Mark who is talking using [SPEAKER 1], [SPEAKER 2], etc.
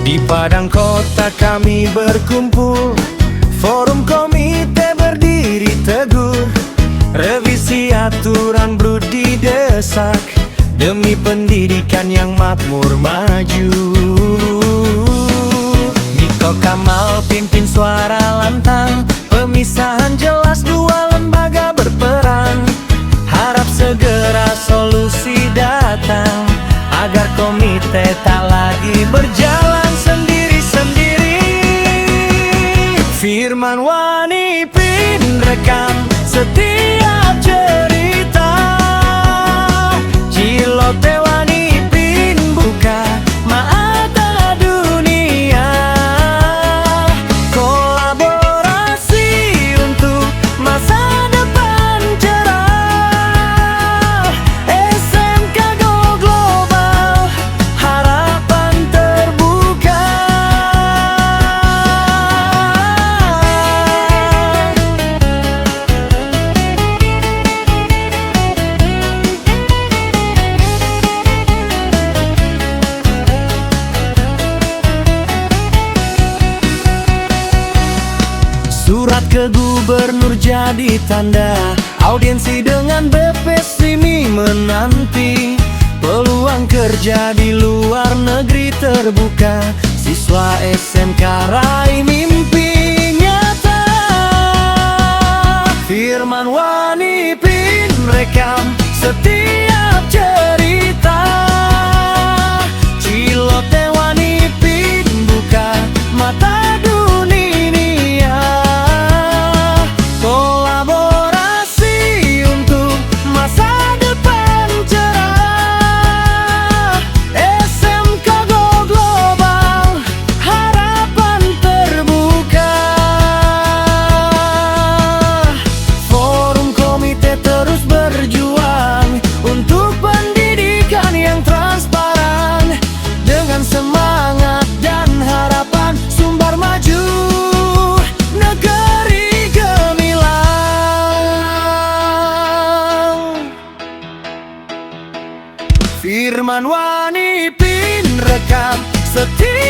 [SPEAKER 1] Di Padang kota kami berkumpul, forum komite berdiri teguh. Revisi aturan blud didesak, demi pendidikan yang makmur maju. Niko Kamal pimpin suara lantang, pemisahan jelas dua lembaga berperan. Harap segera solusi datang, agar komite tak lagi berjalan sendiri-sendiri. Firman Wanipin rekam setiap cerita, Cilote Wanipin buka mata dunia. Kolaborasi untuk masa depan cerah, SMK Go Global, harapan terbuka. Surat ke gubernur jadi tanda, audiensi dengan BP Simi menanti. Peluang kerja di luar negeri terbuka, siswa SMK raih mimpi nyata. Firman Wanipin rekam setiap cerita, Cilote Wanipin buka mata dunia. Kolaborasi untuk masa depan cerah, SMK Go Global, harapan terbuka. Forum komite terus berjuang untuk pendidikan yang transparan. Dengan semangat dan harapan, Sumbar maju, negeri gemilang. Firman Wanipin rekam setiap